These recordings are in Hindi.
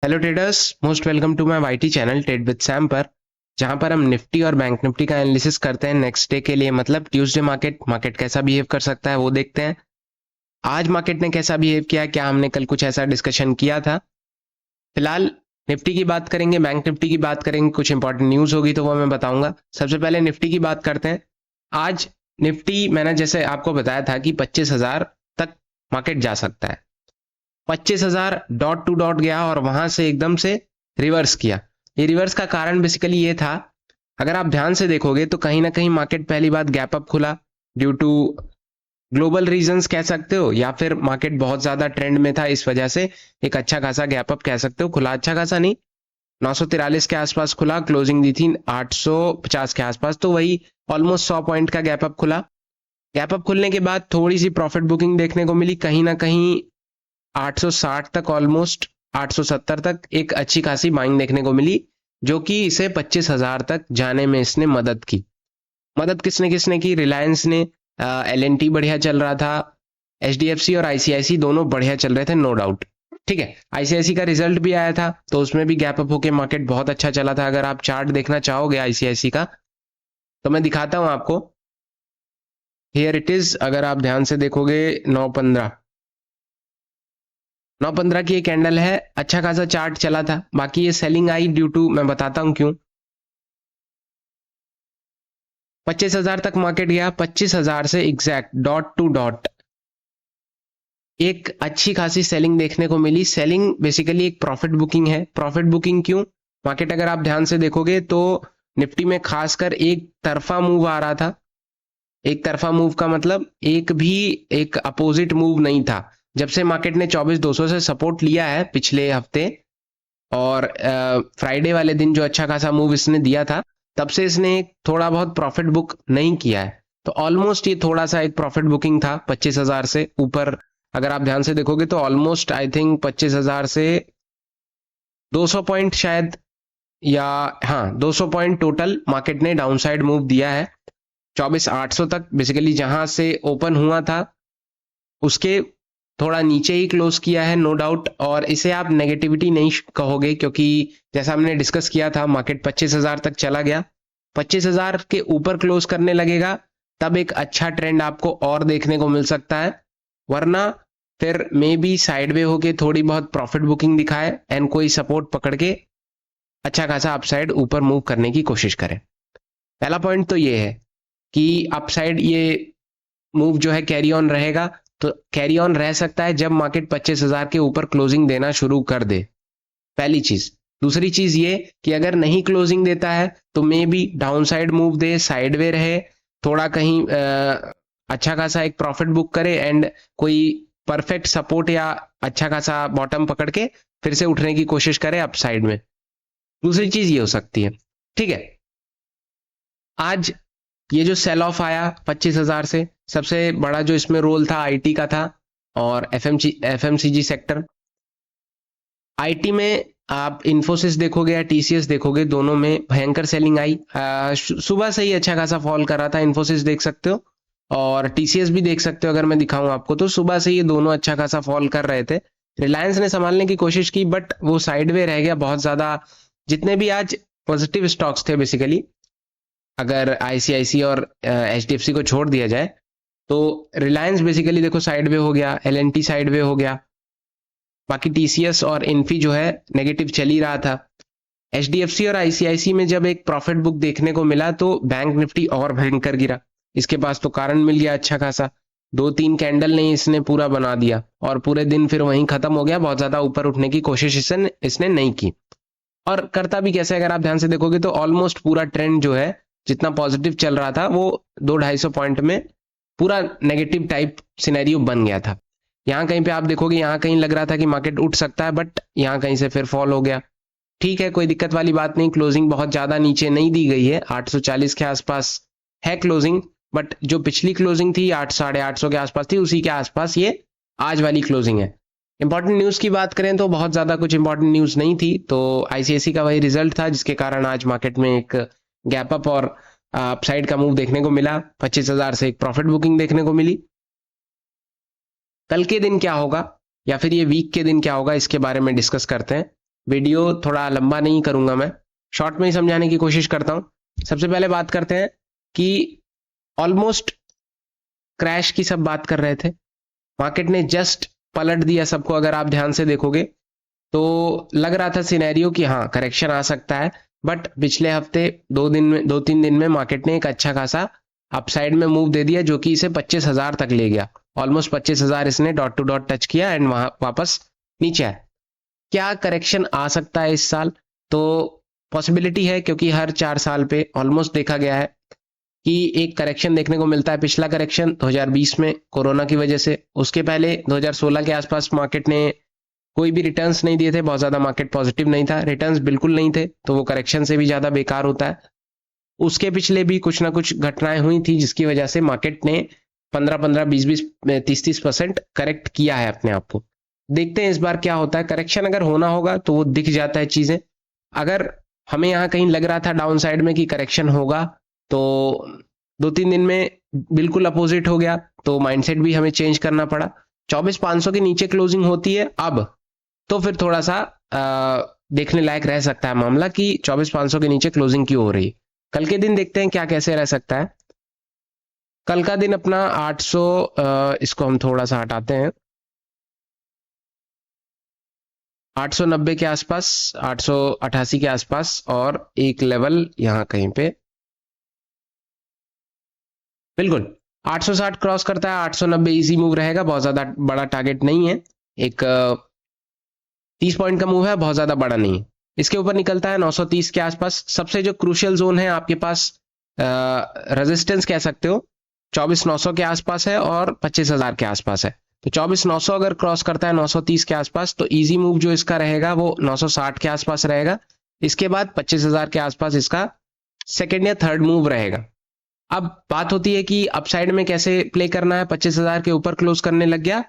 Hello traders, most welcome to my YT channel trade with Sam पर, जहां पर हम निफ्टी और बैंक निफ्टी का एनालिसिस करते हैं नेक्स्ट डे के लिए। मतलब ट्यूसडे मार्केट कैसा बिहेव कर सकता है वो देखते हैं। आज मार्केट ने कैसा बिहेव किया, क्या हमने कल कुछ ऐसा डिस्कशन किया था। फिलहाल निफ्टी की बात करेंगे, बैंक निफ्टी की बात करेंगे, कुछ इंपॉर्टेंट न्यूज होगी तो वो मैं बताऊंगा। सबसे पहले निफ्टी की बात करते हैं। आज निफ्टी, मैंने जैसे आपको बताया था कि 25,000 तक मार्केट जा सकता है। 25,000 डॉट टू डॉट गया और वहां से एकदम से रिवर्स किया। ये रिवर्स का कारण बेसिकली ये था, अगर आप ध्यान से देखोगे तो कहीं ना कहीं मार्केट पहली बात गैप अप खुला ड्यू टू ग्लोबल रीजंस कह सकते हो, या फिर मार्केट बहुत ज्यादा ट्रेंड में था, इस वजह से एक अच्छा खासा गैप अप कह सकते हो। खुला अच्छा खासा नहीं, 943 के आसपास खुला, क्लोजिंग दी थी 850 के आसपास, तो वही ऑलमोस्ट 100 पॉइंट का गैप अप खुला। गैप अप खुलने के बाद थोड़ी सी प्रॉफिट बुकिंग देखने को मिली, कहीं ना कहीं 860 तक, ऑलमोस्ट 870 तक एक अच्छी खासी बाइंग देखने को मिली, जो कि इसे 25,000 तक जाने में इसने मदद की। मदद किसने किसने की? रिलायंस ने, एल&टी बढ़िया चल रहा था, एचडीएफसी और आईसीआईसी दोनों बढ़िया चल रहे थे, नो डाउट। ठीक है, आईसीआईसी का रिजल्ट भी आया था तो उसमें भी गैप अप होके मार्केट बहुत अच्छा चला था। अगर आप चार्ट देखना चाहोगे आईसीआईसी का तो मैं दिखाता हूं आपको। हियर इट इज, अगर आप ध्यान से देखोगे 915 की एक कैंडल है, अच्छा खासा चार्ट चला था। बाकी ये सेलिंग आई ड्यू टू, मैं बताता हूं क्यों। 25,000 तक मार्केट गया, 25,000 से एग्जैक्ट डॉट टू डॉट एक अच्छी खासी सेलिंग देखने को मिली। सेलिंग बेसिकली एक प्रॉफिट बुकिंग है। प्रॉफिट बुकिंग क्यों? मार्केट अगर आप ध्यान से देखोगे तो निफ्टी में खासकर एक तरफा मूव आ रहा था। एक तरफा मूव का मतलब एक भी एक अपोजिट मूव नहीं था। जब से मार्केट ने 24,200 से सपोर्ट लिया है पिछले हफ्ते, और फ्राइडे वाले दिन जो अच्छा खासा मूव इसने दिया था, तब से इसने एक थोड़ा बहुत प्रॉफिट बुक नहीं किया है। तो ऑलमोस्ट ये थोड़ा सा एक प्रॉफिट बुकिंग था 25,000 से ऊपर। अगर आप ध्यान से देखोगे तो ऑलमोस्ट आई थिंक 25,000 से 200 पॉइंट शायद, या हाँ 200 पॉइंट टोटल मार्केट ने डाउनसाइड मूव दिया है। 24,800 तक बेसिकली जहां से ओपन हुआ था उसके थोड़ा नीचे ही क्लोज किया है, नो डाउट। और इसे आप नेगेटिविटी नहीं कहोगे, क्योंकि जैसा हमने डिस्कस किया था मार्केट 25,000 तक चला गया, 25,000 के ऊपर क्लोज करने लगेगा तब एक अच्छा ट्रेंड आपको और देखने को मिल सकता है। वरना फिर मे बी साइडवे होके थोड़ी बहुत प्रॉफिट बुकिंग दिखाए एंड कोई सपोर्ट पकड़ के अच्छा खासा अपसाइड ऊपर मूव करने की कोशिश करे। पहला पॉइंट तो ये है कि अपसाइड ये मूव जो है कैरी ऑन रहेगा, तो कैरी ऑन रह सकता है जब मार्केट 25,000 के ऊपर क्लोजिंग देना शुरू कर दे, पहली चीज। दूसरी चीज ये कि अगर नहीं क्लोजिंग देता है तो may be down side move they, sideway रहे, थोड़ा कहीं अच्छा खासा एक प्रॉफिट बुक करे एंड कोई परफेक्ट सपोर्ट या अच्छा खासा बॉटम पकड़ के फिर से उठने की कोशिश करे अप साइड में। दूसरी चीज ये हो सकती है। ठीक है, आज ये जो सेल ऑफ आया 25,000 से, सबसे बड़ा जो इसमें रोल था आईटी का था और एफएमसीजी सेक्टर। आईटी में आप इन्फोसिस देखोगे या टीसीएस देखोगे, दोनों में भयंकर सेलिंग आई। सुबह से ही अच्छा खासा फॉल कर रहा था, इन्फोसिस देख सकते हो और टीसीएस भी देख सकते हो। अगर मैं दिखाऊं आपको तो सुबह से ये दोनों अच्छा खासा फॉल कर रहे थे। रिलायंस ने संभालने की कोशिश की बट वो साइडवे रह गया बहुत ज्यादा। जितने भी आज पॉजिटिव स्टॉक्स थे बेसिकली, अगर आईसीआईसी और एचडीएफसी को छोड़ दिया जाए तो रिलायंस बेसिकली देखो साइडवे हो गया, एल&टी साइडवे हो गया, बाकी टीसीएस और इन्फी जो है नेगेटिव चल ही रहा था। एचडीएफसी और आईसीआईसी में जब एक प्रॉफिट बुक देखने को मिला तो बैंक निफ्टी और भयंकर गिरा। इसके पास तो कारण मिल गया अच्छा खासा, 2-3 कैंडल नहीं इसने पूरा बना दिया और पूरे दिन फिर वहीं खत्म हो गया। बहुत ज्यादा ऊपर उठने की कोशिश इसने नहीं की। और करता भी कैसे, अगर आप ध्यान से देखोगे तो ऑलमोस्ट पूरा ट्रेंड जो है जितना पॉजिटिव चल रहा था वो 200-250 पॉइंट में पूरा नेगेटिव टाइप सिनेरियो बन गया था। यहाँ कहीं पे आप देखोगे, यहाँ कहीं लग रहा था कि मार्केट उठ सकता है बट यहाँ कहीं से फिर फॉल हो गया। ठीक है, कोई दिक्कत वाली बात नहीं, क्लोजिंग बहुत ज्यादा नीचे नहीं दी गई है, 840 के आसपास है क्लोजिंग, बट जो पिछली क्लोजिंग थी 800-850 के आसपास थी, उसी के आसपास ये आज वाली क्लोजिंग है। इंपॉर्टेंट न्यूज की बात करें तो बहुत ज्यादा कुछ इंपॉर्टेंट न्यूज नहीं थी, तो आईसीआईसी का वही रिजल्ट था जिसके कारण आज मार्केट में एक गैप अप और अपसाइड का मूव देखने को मिला। 25,000 से एक प्रॉफिट बुकिंग देखने को मिली। कल के दिन क्या होगा या फिर ये वीक के दिन क्या होगा, इसके बारे में डिस्कस करते हैं। वीडियो थोड़ा लंबा नहीं करूंगा, मैं शॉर्ट में ही समझाने की कोशिश करता हूं। सबसे पहले बात करते हैं कि ऑलमोस्ट क्रैश की सब बात कर रहे थे, मार्केट ने जस्ट पलट दिया सबको। अगर आप ध्यान से देखोगे तो लग रहा था सिनेरियो कि हाँ करेक्शन आ सकता है, बट पिछले हफ्ते 2-3 दिन में मार्केट ने एक अच्छा खासा अपसाइड में मूव दे दिया, जो कि इसे 25,000 तक ले गया। ऑलमोस्ट 25,000 इसने डॉट टू डॉट टच किया एंड वहां वापस नीचे आया। क्या करेक्शन आ सकता है इस साल? तो पॉसिबिलिटी है, क्योंकि हर 4 साल पे ऑलमोस्ट देखा गया है कि एक करेक्शन देखने को मिलता है। पिछला करेक्शन 2020 में कोरोना की वजह से, उसके पहले 2016 के आसपास मार्केट ने कोई भी रिटर्न्स नहीं दिए थे, बहुत ज्यादा मार्केट पॉजिटिव नहीं था, रिटर्न्स बिल्कुल नहीं थे, तो वो करेक्शन से भी ज्यादा बेकार होता है। उसके पिछले भी कुछ ना कुछ घटनाएं हुई थी जिसकी वजह से मार्केट ने 15-15, 20-20, 30-30% करेक्ट किया है अपने आप को। देखते हैं इस बार क्या होता है। करेक्शन अगर होना होगा तो वो दिख जाता है चीजें। अगर हमें यहाँ कहीं लग रहा था डाउन साइड में कि करेक्शन होगा, तो 2-3 दिन में बिल्कुल अपोजिट हो गया, तो माइंडसेट भी हमें चेंज करना पड़ा। 24,500 के नीचे क्लोजिंग होती है अब, तो फिर थोड़ा सा देखने लायक रह सकता है मामला कि 24,500 के नीचे क्लोजिंग क्यों हो रही है। कल के दिन देखते हैं क्या कैसे रह सकता है। कल का दिन अपना 800, इसको हम थोड़ा सा हटाते हैं, 890 के आसपास, 888 के आसपास, और एक लेवल यहां कहीं पे बिल्कुल 860 क्रॉस करता है, 890 इजी मूव रहेगा, बहुत ज्यादा बड़ा टारगेट नहीं है, एक 30 पॉइंट का मूव है, बहुत ज्यादा बड़ा नहीं है। इसके ऊपर निकलता है 930 के आसपास। सबसे जो क्रूशियल जोन है आपके पास, रेजिस्टेंस कह सकते हो, 24,900 के आसपास है और 25,000 के आसपास है। तो 24,900 अगर क्रॉस करता है 930 के आसपास, तो इजी मूव जो इसका रहेगा वो 960 के आसपास रहेगा। इसके बाद 25,000 के आसपास इसका सेकेंड या थर्ड मूव रहेगा। अब बात होती है कि अपसाइड में कैसे प्ले करना है। 25,000 के ऊपर क्लोज करने लग गया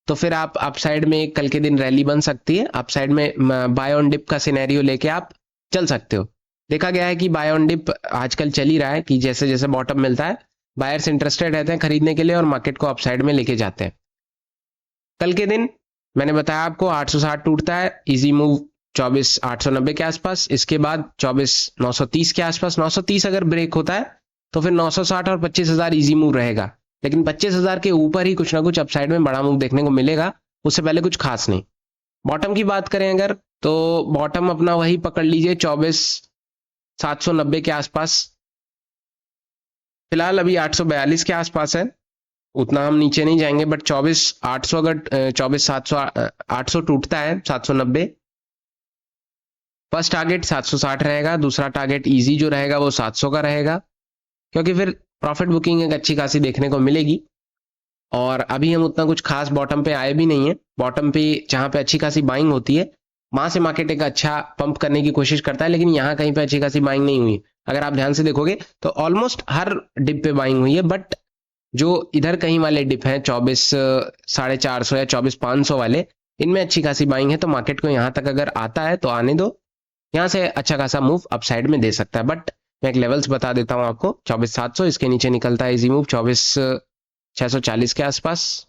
तो फिर आप अपसाइड में कल के दिन रैली बन सकती है। अपसाइड में बाय ऑन डिप का सिनेरियो लेके आप चल सकते हो। देखा गया है कि बाय ऑन डिप आजकल चल ही रहा है कि जैसे जैसे बॉटम मिलता है बायर्स इंटरेस्टेड रहते हैं खरीदने के लिए और मार्केट को अपसाइड में लेके जाते हैं। कल के दिन मैंने बताया आपको 860 टूटता है, इजी मूव 24,890 के आसपास, इसके बाद 24,930 के आसपास। 930 अगर ब्रेक होता है तो फिर 960 और 25,000 इजी मूव रहेगा, लेकिन 25,000 के ऊपर ही कुछ ना कुछ अपसाइड में बड़ा मूव देखने को मिलेगा, उससे पहले कुछ खास नहीं। बॉटम की बात करें अगर, तो बॉटम अपना वही पकड़ लीजिए 24,790 के आसपास। फिलहाल अभी 842 के आसपास है, उतना हम नीचे नहीं जाएंगे, बट 24,800 अगर 24,700 800 टूटता है 790, फर्स्ट टारगेट 760 रहेगा, दूसरा टारगेट इजी जो रहेगा वो 700 का रहेगा, क्योंकि फिर प्रॉफिट बुकिंग एक अच्छी खासी देखने को मिलेगी। और अभी हम उतना कुछ खास बॉटम पे आए भी नहीं है। बॉटम पे जहां पे अच्छी खासी बाइंग होती है वहां से मार्केट एक अच्छा पंप करने की कोशिश करता है, लेकिन यहाँ कहीं पे अच्छी खासी बाइंग नहीं हुई। अगर आप ध्यान से देखोगे तो ऑलमोस्ट हर डिप पे बाइंग हुई है, बट जो इधर कहीं वाले डिप हैं 24,450 या 24,500 वाले, इनमें अच्छी खासी बाइंग है। तो मार्केट को यहाँ तक अगर आता है तो आने दो, यहाँ से अच्छा खासा मूव अपसाइड में दे सकता है। बट मैं एक लेवल्स बता देता हूं आपको, 24,700, इसके नीचे निकलता है इजी मूव 24,640 के आसपास।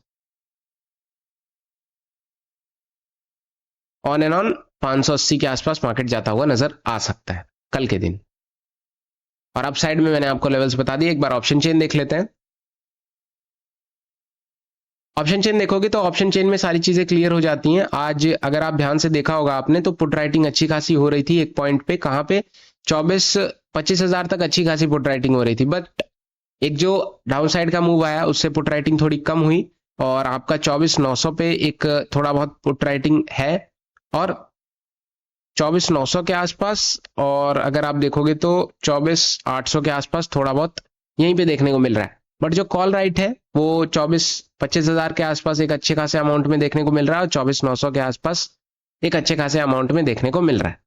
ऑन एंड ऑन 580 के आसपास मार्केट जाता हुआ नजर आ सकता है कल के दिन। और अप साइड में मैंने आपको लेवल्स बता दिए। एक बार ऑप्शन चेन देख लेते हैं। ऑप्शन चेन देखोगे तो ऑप्शन चेन में सारी चीजें क्लियर हो जाती हैं। आज अगर आप ध्यान से देखा होगा आपने, तो पुट राइटिंग अच्छी खासी हो रही थी एक पॉइंट पे, कहां पे 25,000 तक अच्छी खासी पुट राइटिंग हो रही थी। बट एक जो डाउन साइड का मूव आया उससे पुट राइटिंग थोड़ी कम हुई और आपका 24,900 पे एक थोड़ा बहुत पुट राइटिंग है और 24,900 के आसपास, और अगर आप देखोगे तो 24,800 के आसपास थोड़ा बहुत यहीं पे देखने को मिल रहा है। बट जो कॉल राइट है वो 25,000 के आसपास एक अच्छे खासे अमाउंट में देखने को मिल रहा है और 24,900 के आसपास एक अच्छे खासे अमाउंट में देखने को मिल रहा है।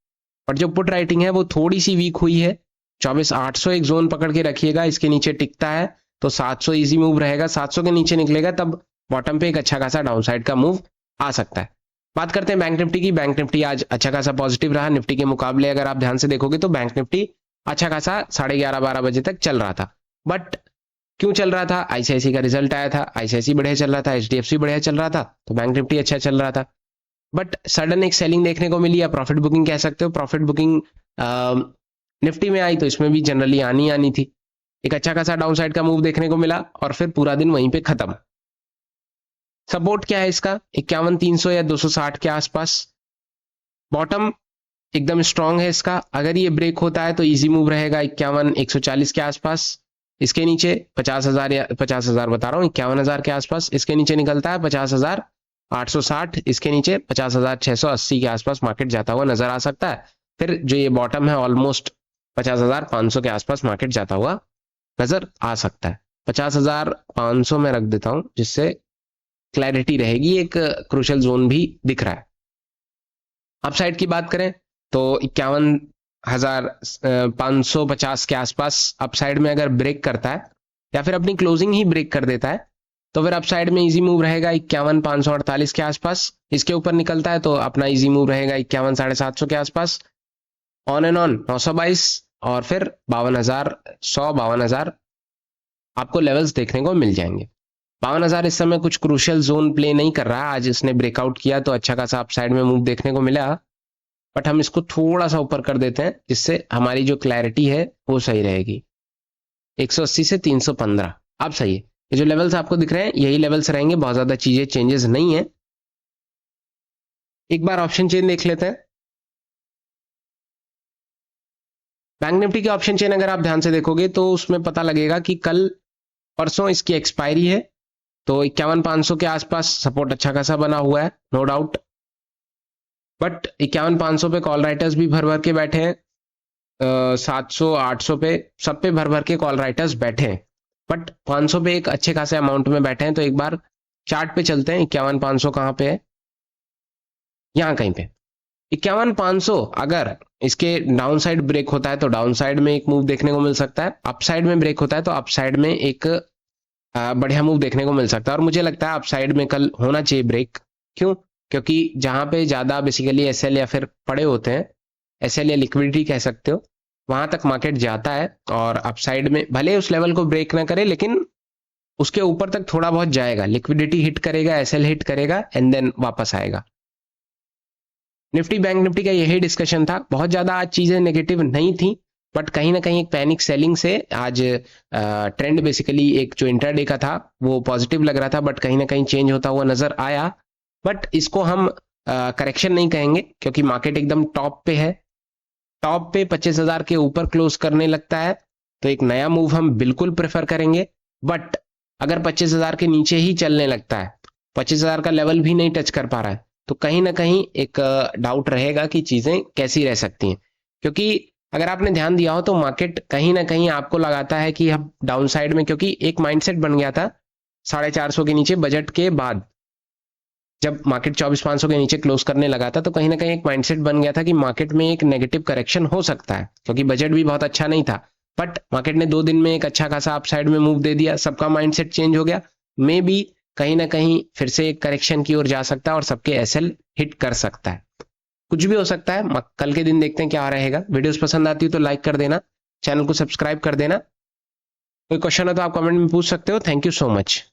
बट जो पुट राइटिंग है वो थोड़ी सी वीक हुई है। 24,800 एक जोन पकड़ के रखिएगा, इसके नीचे टिकता है तो 700 इजी मूव रहेगा, 700 के नीचे निकलेगा तब बॉटम पे एक अच्छा खासा डाउनसाइड का मूव आ सकता है। बात करते हैं बैंक निफ्टी की। बैंक निफ्टी आज अच्छा खासा पॉजिटिव रहा। निफ्टी के मुकाबले अगर आप ध्यान से देखोगे तो बैंक निफ्टी अच्छा खासा 11:30-12 बजे तक चल रहा था। बट क्यों चल रहा था? आईसीआईसी का रिजल्ट आया था, आईसीआईसी बढ़िया चल रहा था, एचडीएफसी बढ़िया चल रहा था, तो बैंक निफ्टी अच्छा चल रहा था। बट सडन एक सेलिंग देखने को मिली, या प्रॉफिट बुकिंग कह सकते हो। प्रॉफिट बुकिंग निफ्टी में आई तो इसमें भी जनरली आनी थी। एक अच्छा खासा डाउन साइड का मूव देखने को मिला और फिर पूरा दिन वहीं पे खत्म। सपोर्ट क्या है इसका? 51,300 या 260 के आसपास। बॉटम एकदम स्ट्रांग है इसका। अगर ये ब्रेक होता है तो इजी मूव रहेगा 51,140 के आसपास। इसके नीचे 50,000 या 50,000 बता रहा हूँ, 51,000 के आसपास। इसके नीचे निकलता है 50,860। इसके नीचे 50,680 के आसपास मार्केट जाता हुआ नजर आ सकता है। फिर जो ये बॉटम है ऑलमोस्ट 50,500 के आसपास मार्केट जाता हुआ नजर आ सकता है। 50,500 में रख देता हूं जिससे क्लैरिटी रहेगी। एक क्रूशियल जोन भी दिख रहा है। अपसाइड की बात करें तो 51,550 के आसपास अपसाइड में अगर ब्रेक करता है या फिर अपनी क्लोजिंग ही ब्रेक कर देता है तो फिर अपसाइड में इजी मूव रहेगा 51,548 के आसपास। इसके ऊपर निकलता है तो अपना इजी मूव रहेगा 51,750 के आसपास। ऑन एंड ऑन 922 और फिर 52,100 52,000 आपको लेवल्स देखने को मिल जाएंगे। 52,000 इस समय कुछ क्रूशियल जोन प्ले नहीं कर रहा है। आज इसने ब्रेकआउट किया तो अच्छा खासा अपसाइड में मूव देखने को मिला, बट हम इसको थोड़ा सा ऊपर कर देते हैं जिससे हमारी जो क्लैरिटी है वो सही रहेगी। 180 से 315 अब सही है। ये जो लेवल्स आपको दिख रहे हैं यही लेवल्स रहेंगे, बहुत ज्यादा चीजें चेंजेस नहीं है। एक बार ऑप्शन चेन देख लेते हैं। बैंक निफ्टी के ऑप्शन चेन अगर आप ध्यान से देखोगे तो उसमें पता लगेगा कि कल परसों इसकी एक्सपायरी है तो 51,500 के आसपास सपोर्ट अच्छा खासा बना हुआ है, नो डाउट। बट 51,500 पे कॉल राइटर्स भी भर भर के बैठे हैं। 700 800 पे सब पे भर भर के कॉल राइटर्स बैठे हैं, बट 500 पे एक अच्छे खासे अमाउंट में बैठे हैं। तो एक बार चार्ट पे चलते हैं। 51,500 कहाँ पे है? यहाँ कहीं पे 51,500 अगर इसके डाउन साइड ब्रेक होता है तो डाउन साइड में एक मूव देखने को मिल सकता है। अपसाइड में ब्रेक होता है तो अपसाइड में एक बढ़िया मूव देखने को मिल सकता है। और मुझे लगता है अपसाइड में कल होना चाहिए ब्रेक। क्यों? क्योंकि जहां पे ज्यादा बेसिकली एसएल या फिर पड़े होते हैं, एसएल या लिक्विडिटी कह सकते हो, वहां तक मार्केट जाता है और अपसाइड में भले उस लेवल को ब्रेक ना करे लेकिन उसके ऊपर तक थोड़ा बहुत जाएगा, लिक्विडिटी हिट करेगा, एसएल हिट करेगा एंड देन वापस आएगा। निफ्टी बैंक निफ्टी का यही डिस्कशन था। बहुत ज्यादा आज चीजें नेगेटिव नहीं थी, बट कहीं ना कहीं एक पैनिक सेलिंग से आज ट्रेंड बेसिकली एक जो इंट्राडे का था वो पॉजिटिव लग रहा था, बट कहीं ना कहीं चेंज होता हुआ नजर आया। बट इसको हम करेक्शन नहीं कहेंगे क्योंकि मार्केट एकदम टॉप पे है। टॉप पे 25,000 के ऊपर क्लोज करने लगता है तो एक नया मूव हम बिल्कुल प्रेफर करेंगे। बट अगर 25,000 के नीचे ही चलने लगता है, 25,000 का लेवल भी नहीं टच कर पा रहा है, तो कहीं ना कहीं एक डाउट रहेगा कि चीजें कैसी रह सकती हैं। क्योंकि अगर आपने ध्यान दिया हो तो मार्केट कहीं ना कहीं आपको लगाता है कि हम डाउन साइड में, क्योंकि एक माइंडसेट बन गया था 450 के नीचे बजट के बाद, जब मार्केट 24,500 के नीचे क्लोज करने लगा था तो कहीं ना कहीं एक माइंडसेट बन गया था कि मार्केट में एक नेगेटिव करेक्शन हो सकता है क्योंकि बजट भी बहुत अच्छा नहीं था। बट मार्केट ने 2 दिन में एक अच्छा खासा अपसाइड में मूव दे दिया, सबका माइंडसेट चेंज हो गया। मे बी कहीं ना कहीं फिर से एक करेक्शन की ओर जा सकता है और सबके एसएल हिट कर सकता है। कुछ भी हो सकता है, कल के दिन देखते हैं क्या रहेगा। वीडियोस पसंद आती हो तो लाइक कर देना, चैनल को सब्सक्राइब कर देना। कोई क्वेश्चन हो तो आप कमेंट में पूछ सकते हो। Thank you so much.